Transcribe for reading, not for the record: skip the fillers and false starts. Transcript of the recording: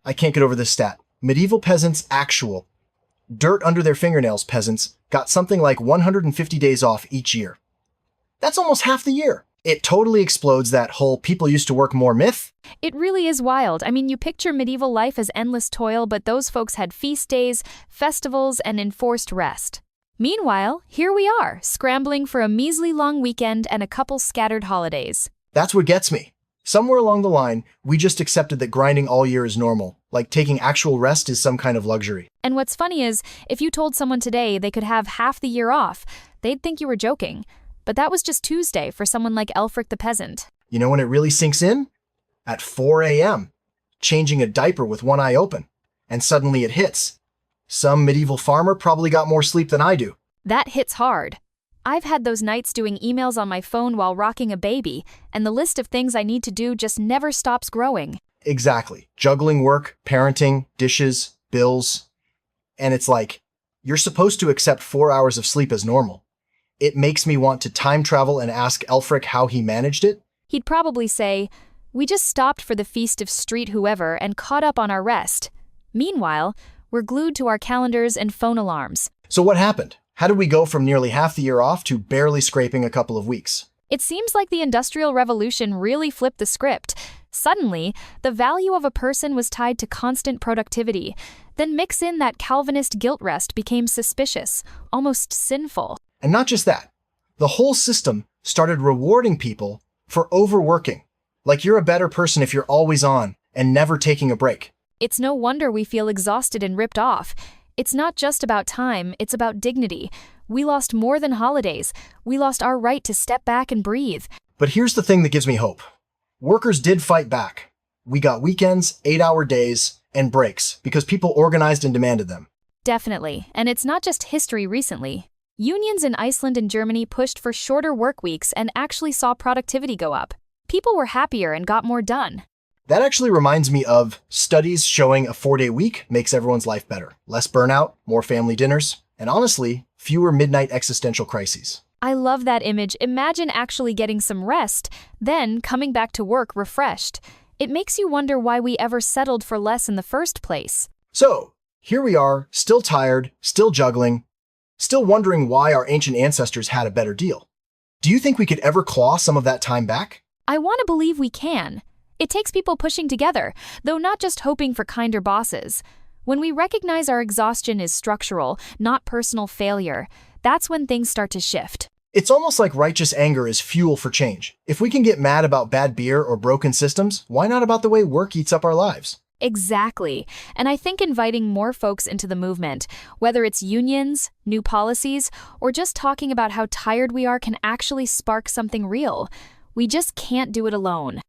I can't get over this stat. Medieval peasants actual. Dirt under their fingernails peasants got something like 150 days off each year. That's almost half the year. It totally explodes that whole people used to work more myth. It really is wild. I mean, you picture medieval life as endless toil, but those folks had feast days, festivals, and enforced rest. Meanwhile, here we are, scrambling for a measly long weekend and a couple scattered holidays. That's what gets me. Somewhere along the line, we just accepted that grinding all year is normal, like taking actual rest is some kind of luxury. And what's funny is, if you told someone today they could have half the year off, they'd think you were joking. But that was just Tuesday for someone like Elfric the peasant. You know when it really sinks in? At 4 a.m., changing a diaper with one eye open. And suddenly it hits. Some medieval farmer probably got more sleep than I do. That hits hard. I've had those nights doing emails on my phone while rocking a baby, and the list of things I need to do just never stops growing. Exactly. Juggling work, parenting, dishes, bills. And it's like, you're supposed to accept 4 hours of sleep as normal. It makes me want to time travel and ask Elfric how he managed it. He'd probably say, "We just stopped for the feast of street whoever and caught up on our rest. Meanwhile, we're glued to our calendars and phone alarms." So what happened? How did we go from nearly half the year off to barely scraping a couple of weeks? It seems like the Industrial Revolution really flipped the script. Suddenly, the value of a person was tied to constant productivity. Then mix in that Calvinist guilt rest became suspicious, almost sinful. And not just that. The whole system started rewarding people for overworking. Like you're a better person if you're always on and never taking a break. It's no wonder we feel exhausted and ripped off. It's not just about time, it's about dignity. We lost more than holidays. We lost our right to step back and breathe. But here's the thing that gives me hope. Workers did fight back. We got weekends, 8-hour days, and breaks because people organized and demanded them. Definitely. And it's not just history recently. Unions in Iceland and Germany pushed for shorter work weeks and actually saw productivity go up. People were happier and got more done. That actually reminds me of studies showing a 4-day week makes everyone's life better. Less burnout, more family dinners, and honestly, fewer midnight existential crises. I love that image. Imagine actually getting some rest, then coming back to work refreshed. It makes you wonder why we ever settled for less in the first place. So, here we are, still tired, still juggling, still wondering why our ancient ancestors had a better deal. Do you think we could ever claw some of that time back? I want to believe we can. It takes people pushing together, though not just hoping for kinder bosses. When we recognize our exhaustion is structural, not personal failure, that's when things start to shift. It's almost like righteous anger is fuel for change. If we can get mad about bad beer or broken systems, why not about the way work eats up our lives? Exactly. And I think inviting more folks into the movement, whether it's unions, new policies, or just talking about how tired we are can actually spark something real. We just can't do it alone.